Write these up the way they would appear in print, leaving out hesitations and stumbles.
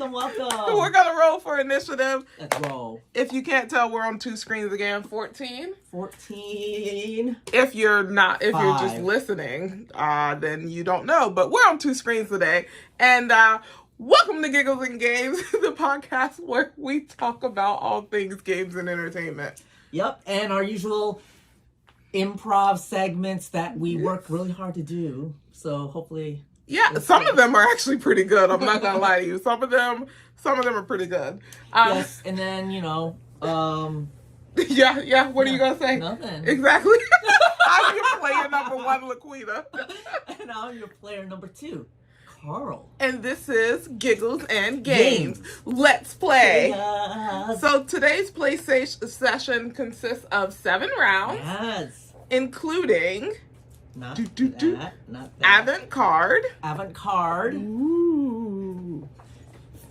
welcome. We're gonna roll for initiative. Let's roll. If you can't tell, we're on two screens again. 14. 14. If you're just 5. listening, then you don't know. But we're on two screens today. And welcome to Giggles and Games, the podcast where we talk about all things games and entertainment. Yep, and our usual improv segments that we work really hard to do. So hopefully... Yeah, some of them are actually pretty good. I'm not gonna lie to you. Some of them are pretty good. Yes, and then, Yeah. What are you gonna say? Nothing. Exactly. I'm your player number 1, LaQuita. And I'm your player number 2, Carl. And this is Giggles and Games. Let's play. Yes. So today's play session consists of 7 rounds, Yes. including Not not that. Avante Card. Avante Card. Ooh.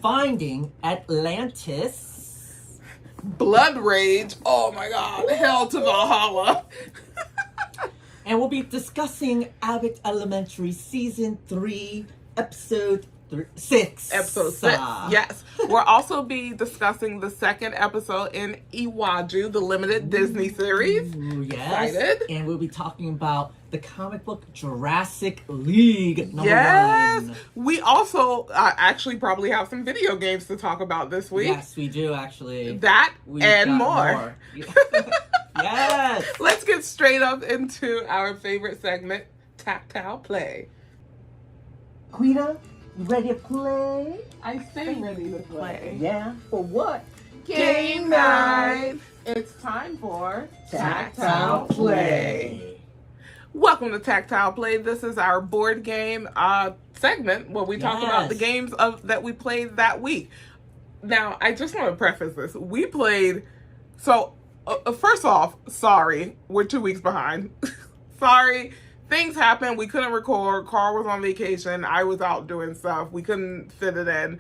Finding Atlantis. Blood Rage. Oh my god. Hell to Valhalla. And we'll be discussing Abbott Elementary Season 3, Episode 6. Episode 6. Yes. We'll also be discussing the second episode in E11, the limited Disney series. Ooh, yes. Excited. And we'll be talking about the comic book Jurassic League number 1. We also actually probably have some video games to talk about this week. Yes, we do actually. That We've and got more. Yes. Let's get straight up into our favorite segment, Tactile Play. LaQuita, you ready to play? I say ready to play. Yeah. For what? Game night. It's time for Tactile Play. Welcome to Tactile Play. This is our board game segment where we talk about the games that we played that week. Now, I just want to preface this. We played... So, first off, sorry. We're 2 weeks behind. Sorry. Things happened. We couldn't record. Carl was on vacation. I was out doing stuff. We couldn't fit it in.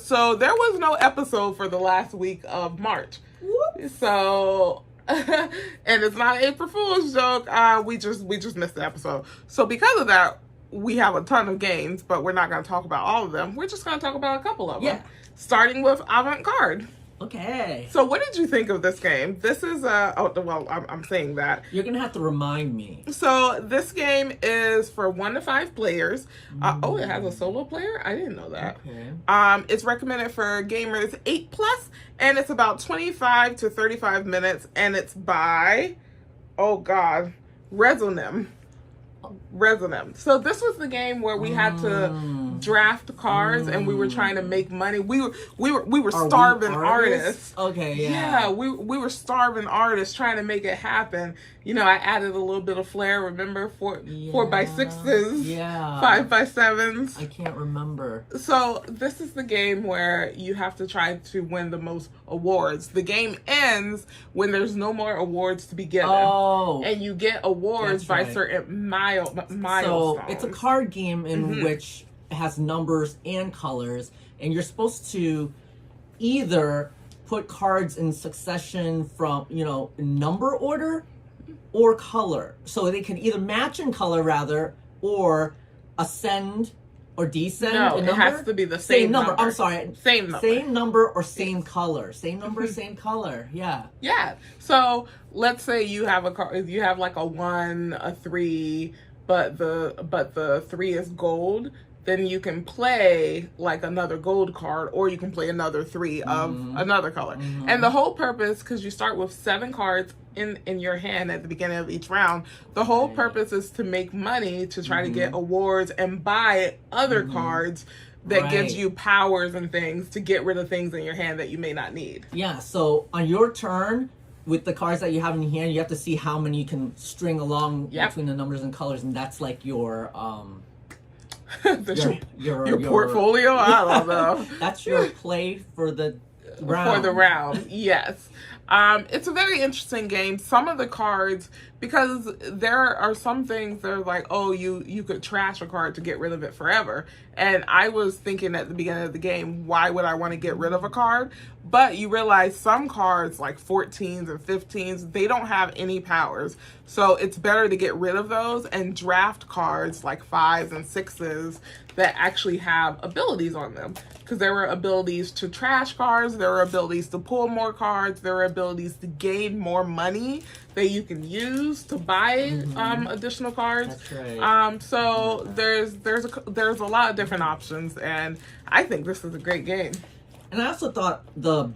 So, there was no episode for the last week of March. Whoops. So... and it's not an April Fool's joke. We just missed the episode. So because of that, we have a ton of games, but we're not going to talk about all of them. We're just going to talk about a couple of them. Starting with Avante Card. Okay. So what did you think of this game? This is I'm saying that. You're going to have to remind me. So this game is for 1 to 5 players. It has a solo player? I didn't know that. Okay. It's recommended for gamers 8+, and it's about 25 to 35 minutes, and it's by, Resonim. So this was the game where we had to draft cards and we were trying to make money. We were starving artists. Okay, yeah. Yeah, we were starving artists trying to make it happen. You know, I added a little bit of flair. Remember, 4x6s, 5x7s. I can't remember. So this is the game where you have to try to win the most awards. The game ends when there's no more awards to be given. Oh, and you get awards by certain milestones. So it's a card game in which it has numbers and colors, and you're supposed to either put cards in succession from, number order or color. So they can either match in color, rather, or ascend or descend. No, in it number. has to be the same number. I'm sorry. Same number. Same number or same color. Same number, same color. Yeah. Yeah. So let's say you have a card. You have like a 1, a 3, but the 3 is gold. Then you can play like another gold card, or you can play another 3 of another color. And the whole purpose, because you start with 7 cards in your hand at the beginning of each round, the whole purpose is to make money, to try to get awards and buy other cards that gives you powers and things to get rid of things in your hand that you may not need. Yeah, so on your turn, with the cards that you have in your hand, you have to see how many you can string along between the numbers and colors, and that's like your your portfolio. I don't know. That's your play for the round. For the round, yes. It's a very interesting game. Some of the cards, because there are some things that are like, oh, you could trash a card to get rid of it forever. And I was thinking at the beginning of the game, why would I want to get rid of a card? But you realize some cards, like 14s and 15s, they don't have any powers. So it's better to get rid of those and draft cards like 5s and 6s that actually have abilities on them. Because there were abilities to trash cards, there were abilities to pull more cards, there were abilities to gain more money that you can use to buy additional cards. That's right. So there's a lot of different options, and I think this is a great game. And I also thought the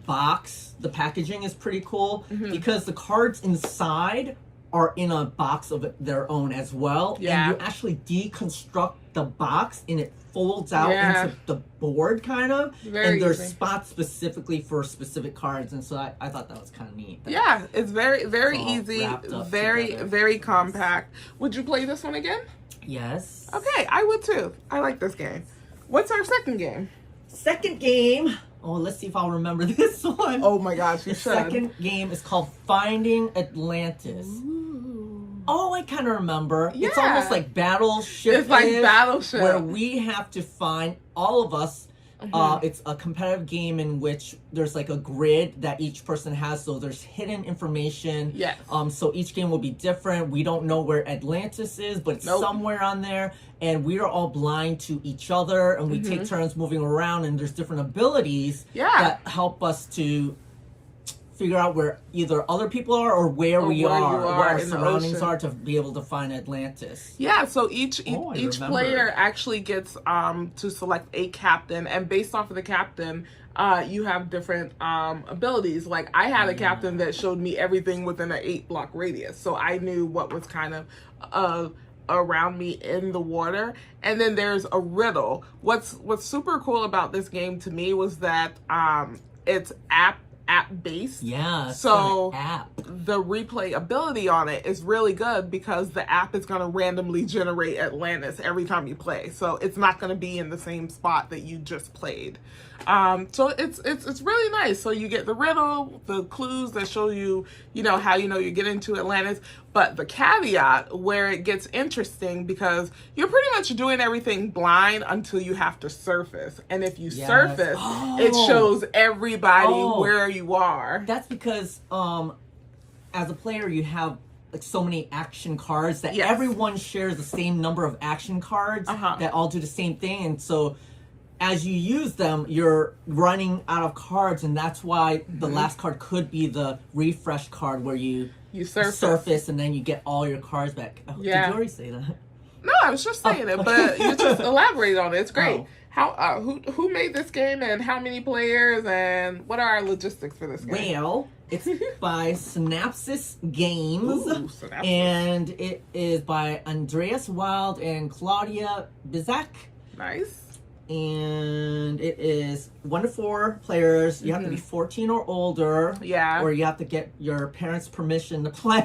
packaging is pretty cool because the cards inside are in a box of their own as well. Yeah. And you actually deconstruct the box and it folds out into the board kind of. Very and there's easy. spots specifically for specific cards. And so I thought that was kind of neat. Yeah, it's very, very It's all easy, wrapped up very, together. very compact. Would you play this one again? Yes. Okay, I would too. I like this game. What's our second game? Second game. Oh, let's see if I'll remember this one. Oh my gosh, you The should. second game is called Finding Atlantis. Oh, I kind of remember. It's Yeah. almost like Battleship. It's like Battleship. Where we have to find, all of us, it's a competitive game in which there's like a grid that each person has, so there's hidden information. Yes. So each game will be different. We don't know where Atlantis is, but it's somewhere on there. And we are all blind to each other, and we take turns moving around, and there's different abilities that help us to figure out where either other people are or where we are, where our in the surroundings ocean. are to be able to find Atlantis. Yeah, so each remember. player actually gets to select a captain, and based off of the captain, you have different abilities. Like I had a captain that showed me everything within an 8-block radius, so I knew what was kind of around me in the water. And then there's a riddle. What's super cool about this game to me was that it's app based. Yeah, it's so an app. the replay ability on it is really good because the app is going to randomly generate Atlantis every time you play. So it's not going to be in the same spot that you just played. So it's really nice. So you get the riddle, the clues that show you, how you get into Atlantis. But the caveat where it gets interesting, because you're pretty much doing everything blind until you have to surface. And if you surface, it shows everybody where you are. That's because as a player you have like so many action cards that everyone shares the same number of action cards that all do the same thing, and so as you use them, you're running out of cards, and that's why the last card could be the refresh card where you surface and then you get all your cards back. Oh, did you already say that? No, I was just saying it, but you just elaborate on it. It's great. Oh. How who made this game, and how many players, and what are our logistics for this game? Well, it's by Synapsis Games. Ooh, Synapsis. And it is by Andreas Wild and Claudia Bizak. Nice. And it is 1 to 4 players. You have to be 14 or older. Yeah. Or you have to get your parents' permission to play.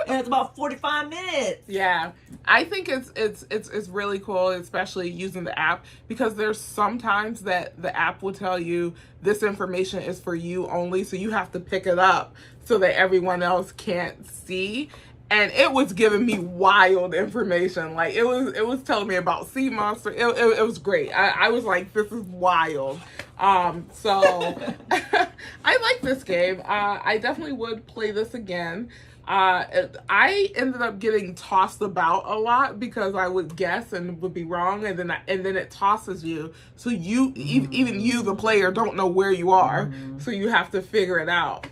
And it's about 45 minutes. Yeah, I think it's really cool, especially using the app, because there's sometimes that the app will tell you this information is for you only, so you have to pick it up so that everyone else can't see. And it was giving me wild information. Like it was telling me about sea monster. It was great. I was like, this is wild. So I like this game. I definitely would play this again. I ended up getting tossed about a lot because I would guess and would be wrong, and then it tosses you, so even you, the player, don't know where you are, so you have to figure it out.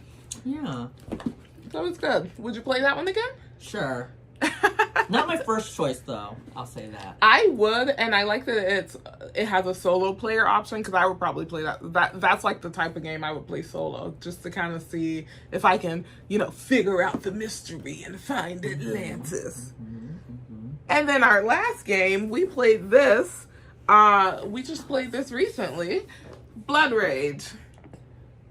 Yeah. So it's good. Would you play that one again? Sure. Not my first choice, though. I'll say that. I would, and I like that it has a solo player option, because I would probably play that. That's like the type of game I would play solo, just to kind of see if I can, figure out the mystery and find Atlantis. And then our last game, we played this. We just played this recently, Blood Rage.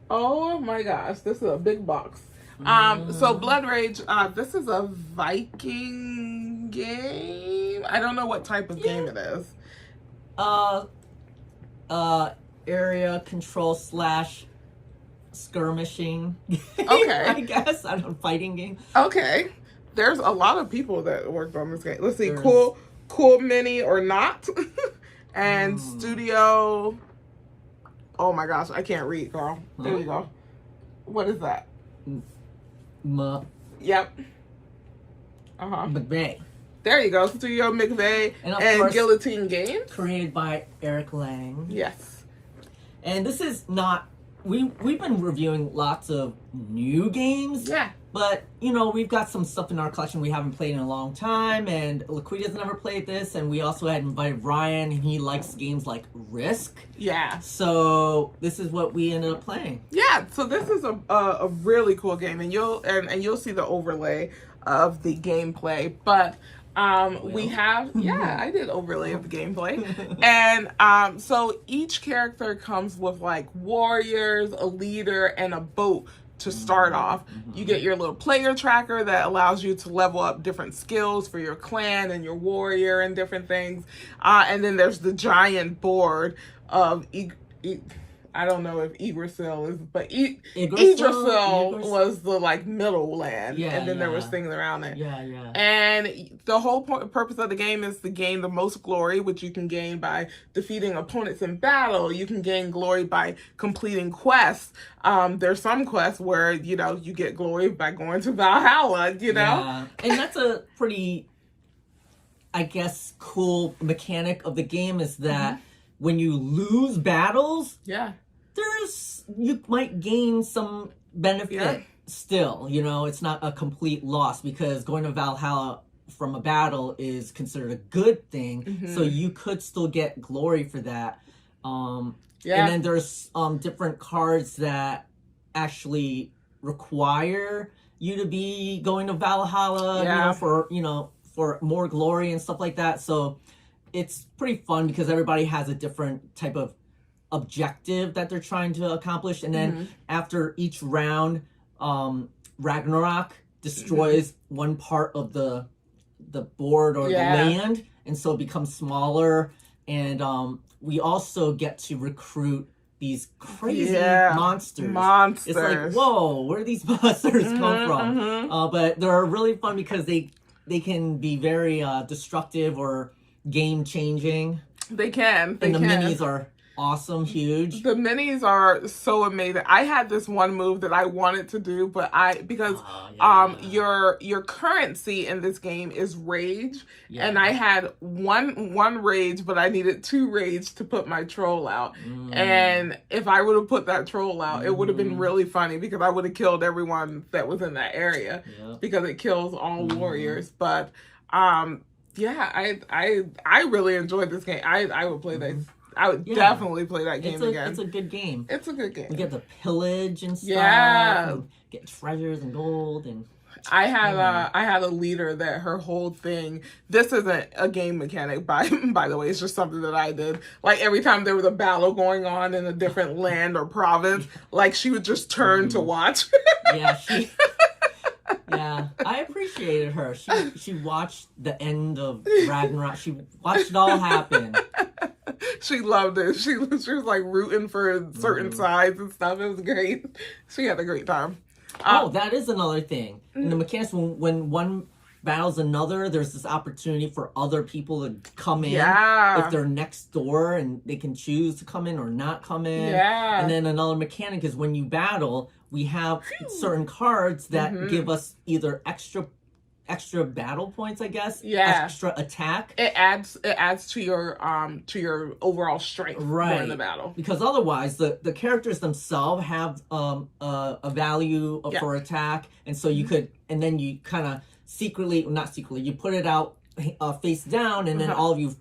Oh my gosh, this is a big box. So Blood Rage, this is a Viking game. I don't know what type of game it is. Area control / skirmishing. Okay. I guess I don't know, fighting game. Okay. There's a lot of people that worked on this game. Let's see, There's... cool mini or not, and studio. Oh my gosh, I can't read, Carl. There you go. What is that? Yep. McVeigh. There you go. Studio McVeigh and Guillotine Games. Created by Eric Lang. Yes. And this is not... We've been reviewing lots of new games. Yeah. But, you know, we've got some stuff in our collection we haven't played in a long time. And LaQuita's never played this. And we also had invited Ryan, and he likes games like Risk. Yeah. So this is what we ended up playing. Yeah. So this is a really cool game. And you'll see the overlay of the gameplay. But... we have, I did overlay of the gameplay. And so each character comes with like warriors, a leader, and a boat to start off. You get your little player tracker that allows you to level up different skills for your clan and your warrior and different things. And then there's the giant board of I don't know if Yggdrasil is, but Yggdrasil was the like middle land, and then there was things around it. And the whole purpose of the game is to gain the most glory, which you can gain by defeating opponents in battle. You can gain glory by completing quests. There's some quests where you get glory by going to Valhalla. And that's a pretty, I guess, cool mechanic of the game is that. When you lose battles, you might gain some benefit still. It's not a complete loss because going to Valhalla from a battle is considered a good thing. So you could still get glory for that. And then there's different cards that actually require you to be going to Valhalla, for more glory and stuff like that. So it's pretty fun because everybody has a different type of objective that they're trying to accomplish. And then after each round, Ragnarok destroys one part of the board or the land. And so it becomes smaller. And we also get to recruit these crazy monsters. It's like, whoa, where do these monsters come from? But they're really fun because they can be very destructive or game-changing. They can. And the minis are awesome, huge. The minis are so amazing. I had this one move that I wanted to do, but your currency in this game is rage, and I had one rage, but I needed 2 rage to put my troll out. And if I would have put that troll out, it would have been really funny because I would have killed everyone that was in that area because it kills all warriors. But I really enjoyed this game. I would play that. I would definitely play that game again. It's a good game. It's a good game. We get to pillage and stuff. And get treasures and gold and. I had a leader that her whole thing. This isn't a game mechanic, by the way. It's just something that I did. Like every time there was a battle going on in a different land or province, like she would just turn to watch. I appreciated her. She watched the end of Ragnarok. She watched it all happen. She loved it. She was like rooting for certain sides and stuff. It was great. She had a great time. That is another thing. In the mechanics, when one battles another, there's this opportunity for other people to come in if they're next door, and they can choose to come in or not come in. And then another mechanic is when you battle, we have certain cards that give us either extra battle points, I guess. Extra attack. It adds to your overall strength during the battle. Because otherwise, the characters themselves have a value for attack, and so you could, and then you kind of you put it out face down, and then all of you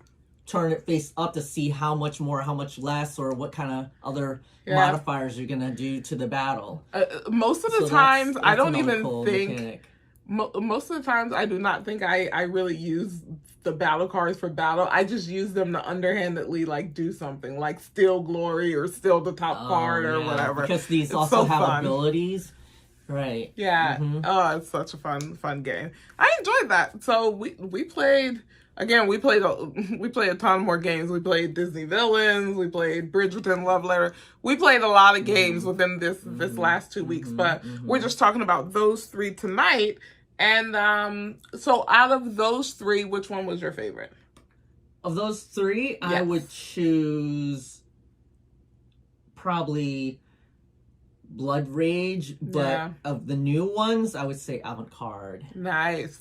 turn it face up to see how much more, how much less, or what kind of other modifiers you're gonna do to the battle. Most of the times, I don't even think. Most of the times, I do not think I really use the battle cards for battle. I just use them to underhandedly like do something, like steal glory or steal the top card or whatever. Because these also have abilities. Right. Yeah. Oh, it's such a fun game. I enjoyed that. So we played Again, we played a ton more games. We played Disney Villains. We played Bridgerton Love Letter. We played a lot of games within this last 2 weeks. But we're just talking about those 3 tonight. And so out of those 3, which one was your favorite? Of those 3, yes. I would choose probably Blood Rage, but of the new ones, I would say Avante Card. Nice.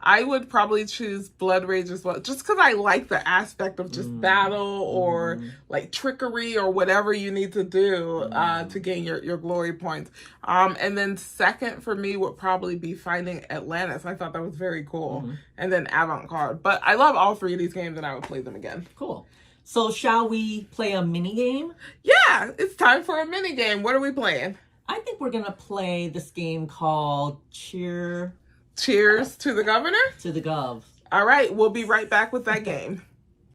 I would probably choose Blood Rage as well, just because I like the aspect of just battle or like trickery or whatever you need to do to gain your glory points. And then second for me would probably be Finding Atlantis. I thought that was very cool. And then Avante Card. But I love all 3 of these games and I would play them again. Cool. So shall we play a mini game? Yeah, it's time for a mini game. What are we playing? I think we're going to play this game called Cheers to the Governor? To the Gov. All right, we'll be right back with that game.